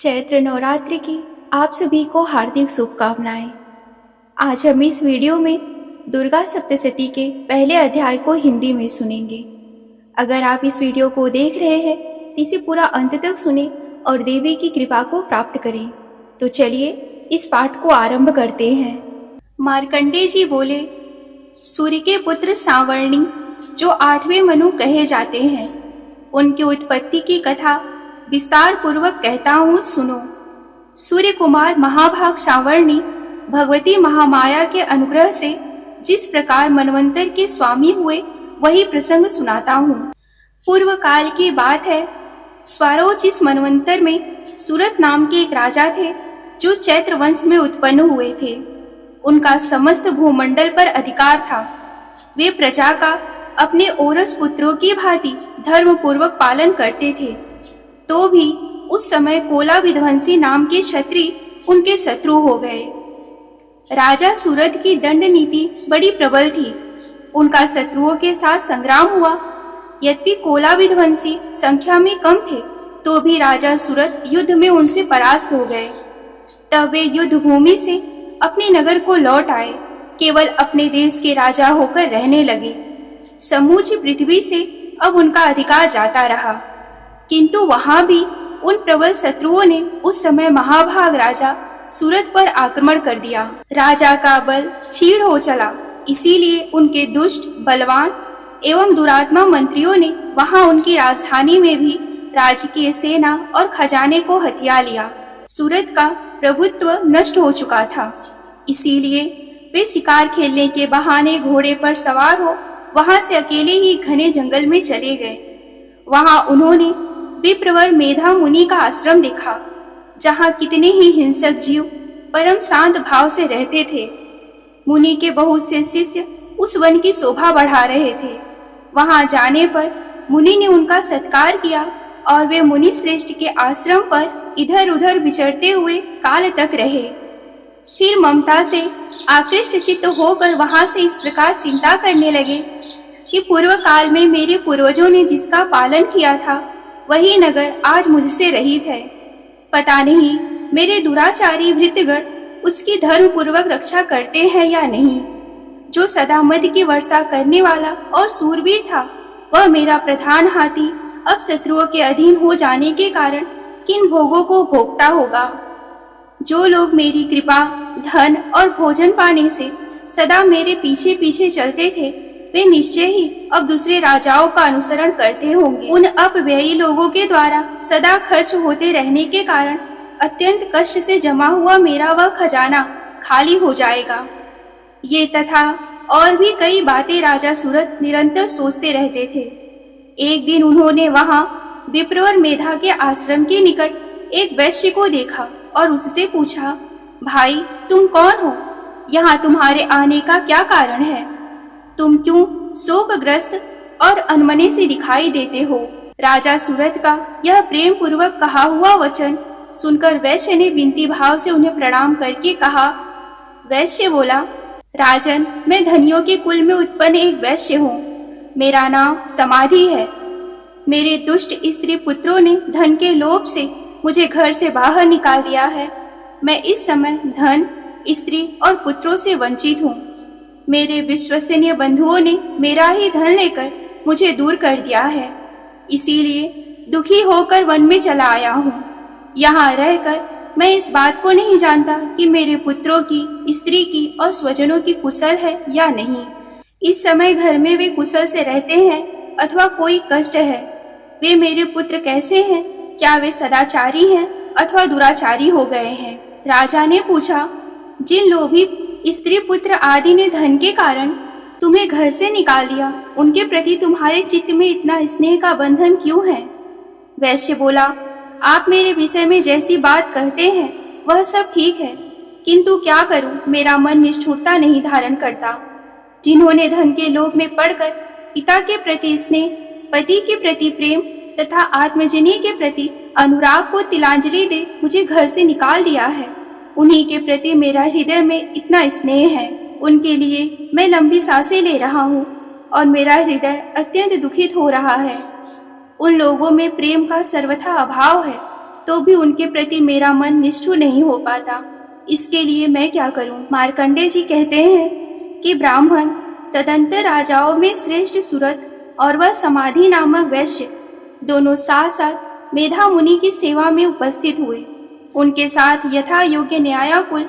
चैत्र नवरात्रि की आप सभी को हार्दिक शुभकामनाएं। आज हम इस वीडियो में दुर्गा सप्तशती के पहले अध्याय को हिंदी में सुनेंगे। अगर आप इस वीडियो को देख रहे हैं तो इसे पूरा अंत तक सुने और देवी की कृपा को प्राप्त करें। तो चलिए इस पाठ को आरंभ करते हैं। मार्कंडेय जी बोले, सूर्य के पुत्र सांवर्णी जो 8वें मनु कहे जाते हैं, उनकी उत्पत्ति की कथा विस्तार पूर्वक कहता हूँ, सुनो। सूर्य कुमार महाभाग सांवर्णी भगवती महामाया के अनुग्रह से जिस प्रकार मनवंतर के स्वामी हुए वही प्रसंग सुनाता हूँ। पूर्व काल की बात है। स्वारोच इस मनवंतर में सूरत नाम के एक राजा थे जो चैत्र वंश में उत्पन्न हुए थे। उनका समस्त भूमंडल पर अधिकार था। वे प्रजा का अपने ओरस पुत्रों की भांति धर्म पूर्वक पालन करते थे। तो भी उस समय कोला विध्वंसी नाम के क्षत्रिय उनके शत्रु हो गए। राजा सूरत की दंड नीति बड़ी प्रबल थी। उनका शत्रुओं के साथ संग्राम हुआ। यद्यपि कोला विध्वंसी संख्या में कम थे, तो भी राजा सूरत युद्ध में उनसे परास्त हो गए। तब वे युद्ध भूमि से अपने नगर को लौट आए, केवल अपने देश के राजा होकर रहने लगे। समूची पृथ्वी से अब उनका अधिकार जाता रहा, किंतु वहां भी उन प्रबल शत्रुओं ने उस समय महाभाग राजा सूरत पर आक्रमण कर दिया। राजा का बल क्षीण हो चला, इसीलिए उनके दुष्ट, बलवान एवं दुरात्मा मंत्रियों ने वहां उनकी राजधानी में भी राजकीय सेना और खजाने को हथिया लिया। सूरत का प्रभुत्व नष्ट हो चुका था, इसीलिए वे शिकार खेलने के बहाने घोड़े पर सवार हो वहां से अकेले ही घने जंगल में चले गए। वहां उन्होंने विप्रवर मेधा मुनि का आश्रम देखा, जहां कितने ही हिंसक जीव परम शांत भाव से रहते थे। मुनि के बहुत से शिष्य उस वन की शोभा बढ़ा रहे थे। वहां जाने पर मुनि ने उनका सत्कार किया और वे मुनि श्रेष्ठ के आश्रम पर इधर उधर विचरते हुए काल तक रहे। फिर ममता से आकृष्ट चित्त होकर वहां से इस प्रकार चिंता करने लगे कि पूर्व काल में मेरे पूर्वजों ने जिसका पालन किया था, वही नगर आज मुझसे रहित है। पता नहीं मेरे दुराचारी भृत्यगण उसकी धर्म पूर्वक रक्षा करते हैं या नहीं। जो सदा मद की वर्षा करने वाला और सूरवीर था, वह मेरा प्रधान हाथी अब शत्रुओं के अधीन हो जाने के कारण किन भोगों को भोगता होगा। जो लोग मेरी कृपा, धन और भोजन पाने से सदा मेरे पीछे पीछे चलते थे, वे निश्चय ही अब दूसरे राजाओं का अनुसरण करते होंगे। उन अपव्ययी लोगों के द्वारा सदा खर्च होते रहने के कारण अत्यंत कष्ट से जमा हुआ मेरा वह खजाना खाली हो जाएगा। ये तथा और भी कई बातें राजा सूरत निरंतर सोचते रहते थे। एक दिन उन्होंने वहां विप्रवर मेधा के आश्रम के निकट एक वैश्य को देखा और उससे पूछा, भाई तुम कौन हो? यहाँ तुम्हारे आने का क्या कारण है? तुम क्यों शोकग्रस्त और अनमने से दिखाई देते हो? राजा सूरत का यह प्रेम पूर्वक कहा हुआ वचन सुनकर वैश्य ने विनती भाव से उन्हें प्रणाम करके कहा। वैश्य बोला, राजन, मैं धनियों के कुल में उत्पन्न एक वैश्य हूँ। मेरा नाम समाधि है। मेरे दुष्ट स्त्री पुत्रों ने धन के लोभ से मुझे घर से बाहर निकाल दिया है। मैं इस समय धन, स्त्री और पुत्रों से वंचित हूँ। मेरे विश्वसनीय बंधुओं ने मेरा ही धन लेकर मुझे दूर कर दिया है, इसीलिए दुखी होकर वन में चला आया हूँ। यहाँ रहकर मैं इस बात को नहीं जानता कि मेरे पुत्रों की, स्त्री की और स्वजनों की कुशल है या नहीं। इस समय घर में वे कुशल से रहते हैं अथवा कोई कष्ट है। वे मेरे पुत्र कैसे हैं? क्या वे सदाचारी हैं अथवा दुराचारी हो गए हैं? राजा ने पूछा, जिन लोभी स्त्री पुत्र आदि ने धन के कारण तुम्हें घर से निकाल दिया, उनके प्रति तुम्हारे चित्त में इतना स्नेह का बंधन क्यों है? वैश्य बोला, आप मेरे विषय में जैसी बात कहते हैं वह सब ठीक है, किंतु क्या करूं, मेरा मन निष्ठुरता नहीं धारण करता। जिन्होंने धन के लोभ में पड़कर पिता के प्रति स्नेह, पति के प्रति प्रेम तथा आत्मजनी के प्रति अनुराग को तिलांजलि दे मुझे घर से निकाल दिया है, उन्हीं के प्रति मेरा हृदय में इतना स्नेह है। उनके लिए मैं लंबी सांसें ले रहा हूँ और मेरा हृदय अत्यंत दुखित हो रहा है। उन लोगों में प्रेम का सर्वथा अभाव है। तो भी उनके प्रति मेरा मन निष्ठुर नहीं हो पाता। इसके लिए मैं क्या करूं? मार्कंडेय जी कहते हैं कि ब्राह्मण तदंतर राजाओं में श्रेष्ठ सुरथ और वह समाधि नामक वैश्य दोनों साथ साथ मेधा मुनि की सेवा में उपस्थित हुए। उनके साथ यथा योग्य न्यायाकुल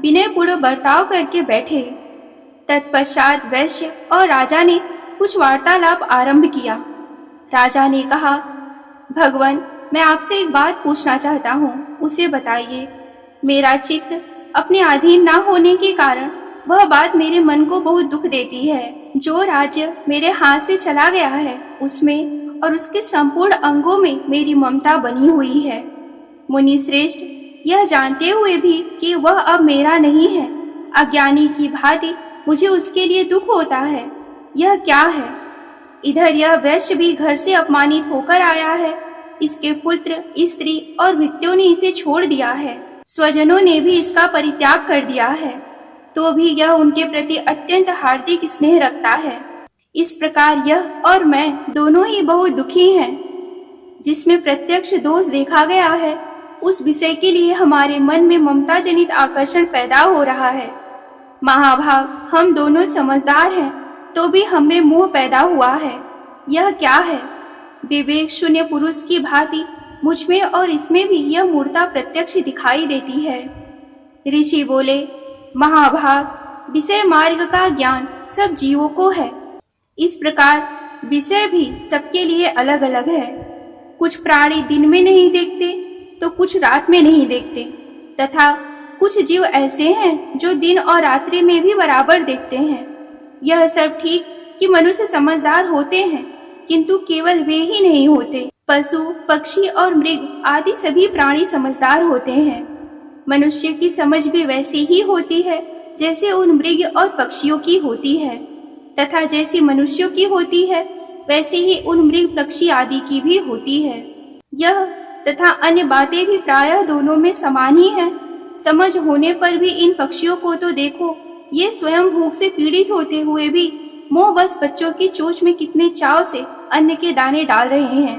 विनयपूर्वक बर्ताव करके बैठे। तत्पश्चात वैश्य और राजा ने कुछ वार्तालाप आरंभ किया। राजा ने कहा, भगवान, मैं आपसे एक बात पूछना चाहता हूँ, उसे बताइए। मेरा चित्त अपने अधीन न होने के कारण वह बात मेरे मन को बहुत दुख देती है। जो राज्य मेरे हाथ से चला गया है उसमें और उसके संपूर्ण अंगों में मेरी ममता बनी हुई है। मुनि श्रेष्ठ, यह जानते हुए भी कि वह अब मेरा नहीं है, अज्ञानी की भांति मुझे उसके लिए दुख होता है। यह क्या है? इधर यह वैश्य भी घर से अपमानित होकर आया है। इसके पुत्र, स्त्री और भृत्यों ने इसे छोड़ दिया है। स्वजनों ने भी इसका परित्याग कर दिया है, तो भी यह उनके प्रति अत्यंत हार्दिक स्नेह रखता है। इस प्रकार यह और मैं दोनों ही बहुत दुखी हैं। जिसमें प्रत्यक्ष दोष देखा गया है उस विषय के लिए हमारे मन में ममता जनित आकर्षण पैदा हो रहा है। महाभाग, हम दोनों समझदार हैं, तो भी हमें मोह पैदा हुआ है। यह क्या है? विवेक शून्य पुरुष की भांति मुझमें और इसमें भी यह मूर्ता प्रत्यक्ष दिखाई देती है। ऋषि बोले, महाभाग, विषय मार्ग का ज्ञान सब जीवों को है। इस प्रकार विषय भी सबके लिए अलग अलग है। कुछ प्राणी दिन में नहीं देखते तो कुछ रात में नहीं देखते, तथा कुछ जीव ऐसे हैं जो दिन और रात्रि में भी बराबर देखते हैं। यह सब ठीक कि मनुष्य समझदार होते हैं, किंतु केवल वे ही नहीं होते। पशु, पक्षी और मृग आदि सभी प्राणी समझदार होते हैं। मनुष्य की समझ भी वैसी ही होती है जैसे उन मृग और पक्षियों की होती है, तथा जैसी मनुष्यों की होती है वैसे ही उन मृग, पक्षी आदि की भी होती है। यह तथा अन्य बातें भी प्रायः दोनों में समान ही है। समझ होने पर भी इन पक्षियों को तो देखो, ये स्वयं भूख से पीड़ित होते हुए भी मोहवश बच्चों की चोंच में कितने चाव से अन्न के दाने डाल रहे हैं।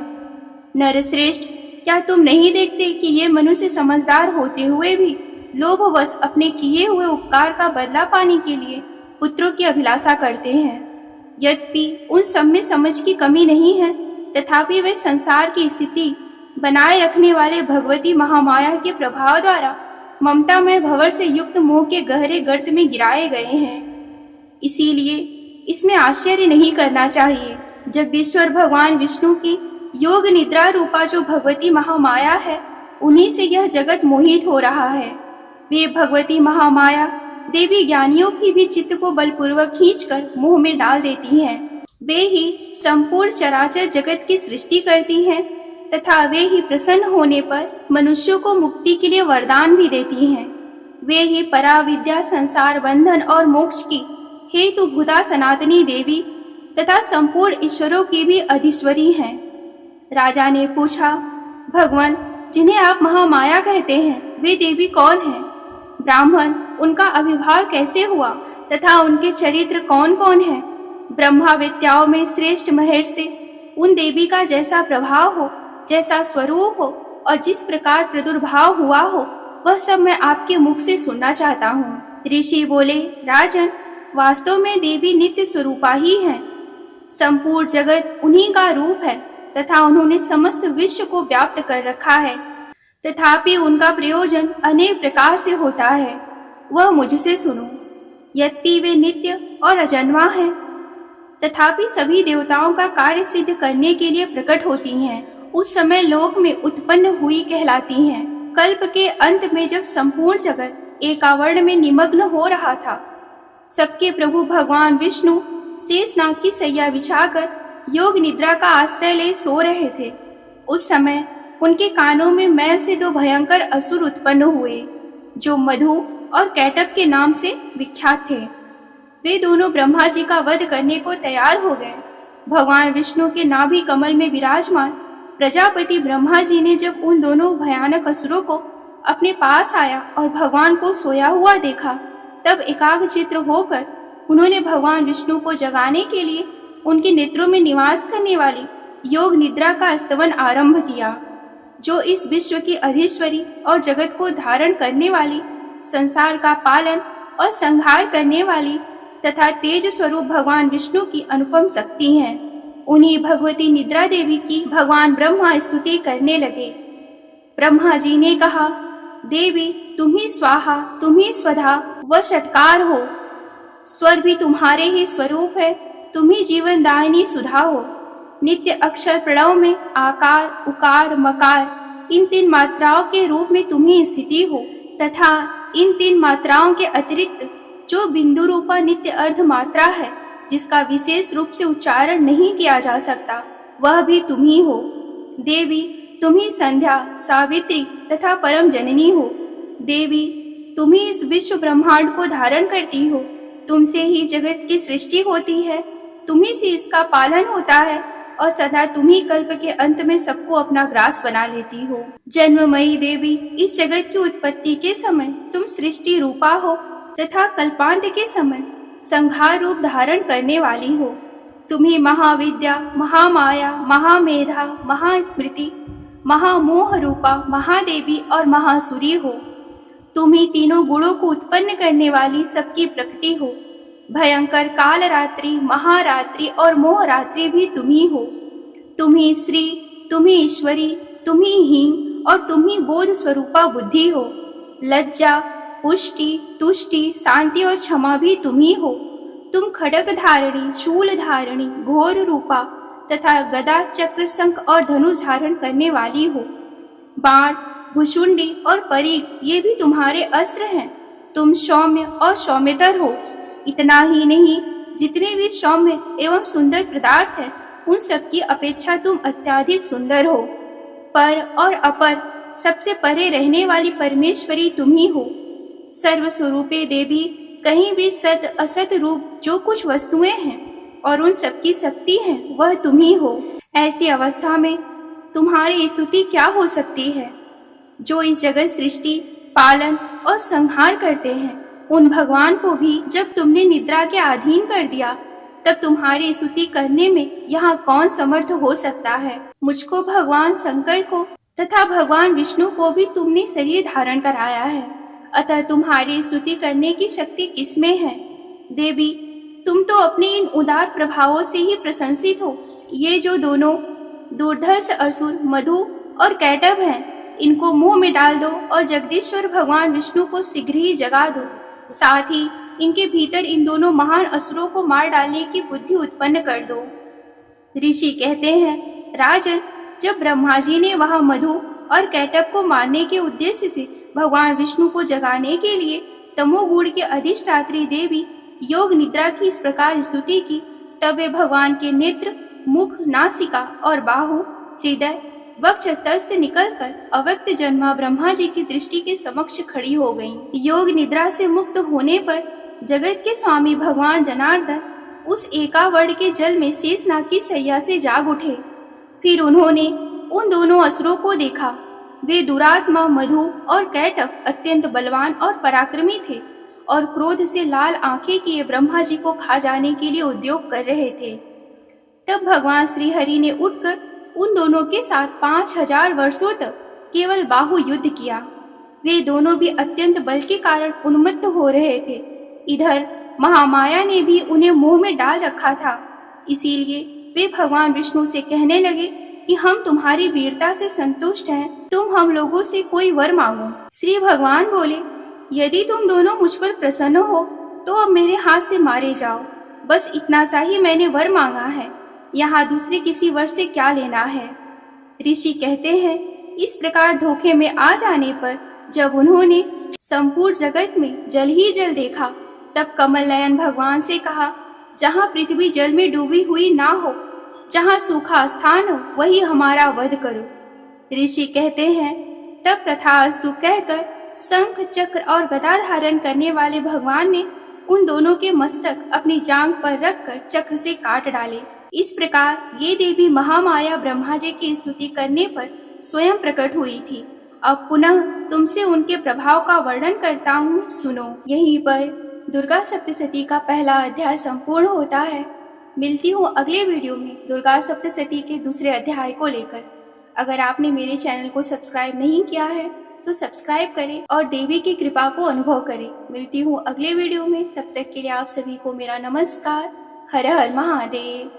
नरश्रेष्ठ, क्या तुम नहीं देखते कि ये मनुष्य समझदार होते हुए भी लोभवश अपने किए हुए उपकार का बदला पाने के लिए पुत्रों की अभिलाषा करते हैं? यद्यपि उन सब में समझ की कमी नहीं है, तथापि वे संसार की स्थिति बनाए रखने वाले भगवती महामाया के प्रभाव द्वारा ममता में भंवर से युक्त मोह के गहरे गर्त में गिराए गए हैं। इसीलिए इसमें आश्चर्य नहीं करना चाहिए। जगदीश्वर भगवान विष्णु की योग निद्रा रूपा जो भगवती महामाया है, उन्हीं से यह जगत मोहित हो रहा है। वे भगवती महामाया देवी ज्ञानियों की भी चित्त को बलपूर्वक खींचकर मोह में डाल देती हैं। वे ही संपूर्ण चराचर जगत की सृष्टि करती हैं, तथा वे ही प्रसन्न होने पर मनुष्यों को मुक्ति के लिए वरदान भी देती हैं। वे ही पराविद्या, संसार बंधन और मोक्ष की हेतु भूता सनातनी देवी तथा संपूर्ण ईश्वरों की भी अधीश्वरी हैं। राजा ने पूछा, भगवान, जिन्हें आप महामाया कहते हैं, वे देवी कौन हैं? ब्राह्मण, उनका आविर्भाव कैसे हुआ तथा उनके चरित्र कौन कौन है? ब्रह्मा विद्याओं में श्रेष्ठ महर्षि उन देवी का जैसा प्रभाव हो, जैसा स्वरूप हो और जिस प्रकार प्रादुर्भाव हुआ हो, वह सब मैं आपके मुख से सुनना चाहता हूँ। ऋषि बोले, राजन, वास्तव में देवी नित्य स्वरूपा ही है। संपूर्ण जगत उन्हीं का रूप है तथा उन्होंने समस्त विश्व को व्याप्त कर रखा है, तथापि उनका प्रयोजन अनेक प्रकार से होता है। वह मुझसे सुनो। यद्यपि वे नित्य और अजन्मा हैं, तथापि सभी देवताओं का कार्य सिद्ध करने के लिए प्रकट होती हैं। उस समय लोक में उत्पन्न हुई कहलाती हैं। कल्प के अंत में जब संपूर्ण जगत एकावर्ण में निमग्न हो रहा था, सबके प्रभु भगवान विष्णु शेषनाग की सैया बिछाकर योग निद्रा का आश्रय ले सो रहे थे। उस समय उनके कानों में मैल से दो भयंकर असुर उत्पन्न हुए, जो मधु और कैटक के नाम से विख्यात थे। वे दोनों ब्रह्मा जी का वध करने को तैयार हो गए। भगवान विष्णु के नाभि कमल में विराजमान प्रजापति ब्रह्मा जी ने जब उन दोनों भयानक असुरों को अपने पास आया और भगवान को सोया हुआ देखा, तब एकाग्रचित्त होकर उन्होंने भगवान विष्णु को जगाने के लिए उनके नेत्रों में निवास करने वाली योग निद्रा का स्तवन आरंभ किया। जो इस विश्व की अधीश्वरी और जगत को धारण करने वाली, संसार का पालन और संहार करने वाली तथा तेज स्वरूप भगवान विष्णु की अनुपम शक्ति हैं। उन्हीं भगवती निद्रा देवी की भगवान ब्रह्मा स्तुति करने लगे। ब्रह्मा जी ने कहा, देवी तुम ही स्वाहा, तुम ही स्वधा व षटकार हो। स्वर भी तुम्हारे ही स्वरूप है, तुम ही जीवन दायिनी सुधा हो। नित्य अक्षर प्रणव में आकार, उकार, मकार इन 3 मात्राओं के रूप में तुम्ही स्थिति हो तथा इन 3 मात्राओं के अतिरिक्त जो बिंदु रूपा नित्य अर्ध मात्रा है, जिसका विशेष रूप से उच्चारण नहीं किया जा सकता, वह भी तुम ही हो। देवी तुम ही संध्या, सावित्री तथा परम जननी हो। देवी तुम ही इस विश्व ब्रह्मांड को धारण करती हो। तुमसे ही जगत की सृष्टि होती है, तुम्ही से इसका पालन होता है और सदा तुम ही कल्प के अंत में सबको अपना ग्रास बना लेती हो। जन्ममयी देवी, इस जगत की उत्पत्ति के समय तुम सृष्टि रूपा हो तथा कल्पांत के समय संहार रूप धारण करने वाली हो। तुम ही महाविद्या, महामाया, महामेधा, महास्मृति, महामोह रूपा महादेवी और महासुरी हो। तुम ही तीनों गुणों को उत्पन्न करने वाली सबकी प्रकृति हो। भयंकर काल रात्रि, महारात्रि और मोह रात्रि भी तुम ही हो। तुम ही श्री, तुम ही ईश्वरी, तुम ही हीन और तुम ही बोध स्वरूपा बुद्धि हो। लज्जा, पुष्टि, तुष्टि, शांति और क्षमा भी तुम ही हो। तुम खड्ग धारणी, शूल धारणी, घोर रूपा तथा गदा, चक्र, शंख और धनुष धारण करने वाली हो। बाण, भुशुंडी और परीग ये भी तुम्हारे अस्त्र हैं। तुम सौम्य और सौम्यतर हो। इतना ही नहीं, जितने भी सौम्य एवं सुंदर पदार्थ हैं, उन सबकी अपेक्षा तुम अत्यधिक सुंदर हो। पर और अपर सबसे परे रहने वाली परमेश्वरी तुम ही हो। सर्वस्वरूपे देवी, कहीं भी सत असत रूप जो कुछ वस्तुएं हैं और उन सबकी शक्ति है, वह तुम ही हो। ऐसी अवस्था में तुम्हारी स्तुति क्या हो सकती है? जो इस जगत सृष्टि, पालन और संहार करते हैं, उन भगवान को भी जब तुमने निद्रा के अधीन कर दिया, तब तुम्हारी स्तुति करने में यहाँ कौन समर्थ हो सकता है? मुझको, भगवान शंकर को तथा भगवान विष्णु को भी तुमने शरीर धारण कराया है, अतः तुम्हारी स्तुति करने की शक्ति किसमें है? देवी, तुम तो अपने इन उदार प्रभावों से ही प्रशंसित हो। ये जो दोनों दुर्धर्ष असुर मधु और कैटभ हैं, इनको मुंह में डाल दो और जगदीश्वर भगवान विष्णु को शीघ्र ही जगा दो। साथ ही इनके भीतर इन दोनों महान असुरों को मार डालने की बुद्धि उत्पन्न कर दो। ऋषि कहते हैं, राजन, जब ब्रह्मा जी ने वहां मधु और कैटभ को मारने के उद्देश्य से भगवान विष्णु को जगाने के लिए तमोगुण की अधिष्ठात्री देवी योग निद्रा की इस प्रकार स्तुति की, तब वे भगवान के नेत्र, मुख, नासिका और बाहु, हृदय, वक्षस्थल से निकलकर अव्यक्त जन्मा ब्रह्मा जी की दृष्टि के समक्ष खड़ी हो गईं। योग निद्रा से मुक्त होने पर जगत के स्वामी भगवान जनार्दन उस एकावर्ण के जल में शेषनाग की शैया से जाग उठे। फिर उन्होंने उन दोनों असुरों को देखा। वे दुरात्मा मधु और कैटभ अत्यंत बलवान और पराक्रमी थे और क्रोध से लाल आंखें किए ब्रह्मा जी को खा जाने के लिए उद्योग कर रहे थे। तब भगवान श्री हरि ने उठकर उन दोनों के साथ 5000 वर्षों तक केवल बाहु युद्ध किया। वे दोनों भी अत्यंत बल के कारण उन्मत्त हो रहे थे। इधर महामाया ने भी उन्हें मुंह में डाल रखा था। इसीलिए वे भगवान विष्णु से कहने लगे कि हम तुम्हारी वीरता से संतुष्ट हैं, तुम हम लोगों से कोई वर मांगो। श्री भगवान बोले, यदि तुम दोनों मुझ पर प्रसन्न हो तो अब मेरे हाथ से मारे जाओ। बस इतना सा ही मैंने वर मांगा है, यहाँ दूसरे किसी वर से क्या लेना है। ऋषि कहते हैं, इस प्रकार धोखे में आ जाने पर जब उन्होंने संपूर्ण जगत में जल ही जल देखा, तब कमल नयन भगवान से कहा, जहाँ पृथ्वी जल में डूबी हुई ना हो, जहाँ सूखा स्थान हो, वही हमारा वध करो। ऋषि कहते हैं, तब तथास्तु कहकर शंख, चक्र और गदा धारण करने वाले भगवान ने उन दोनों के मस्तक अपनी जांघ पर रखकर चक्र से काट डाले। इस प्रकार ये देवी महामाया ब्रह्मा जी की स्तुति करने पर स्वयं प्रकट हुई थी। अब पुनः तुमसे उनके प्रभाव का वर्णन करता हूँ, सुनो। यहीं पर दुर्गा सप्तशती का पहला अध्याय संपूर्ण होता है। मिलती हूँ अगले वीडियो में दुर्गा सप्तशती के दूसरे अध्याय को लेकर। अगर आपने मेरे चैनल को सब्सक्राइब नहीं किया है तो सब्सक्राइब करें और देवी की कृपा को अनुभव करें। मिलती हूँ अगले वीडियो में, तब तक के लिए आप सभी को मेरा नमस्कार। हर हर महादेव।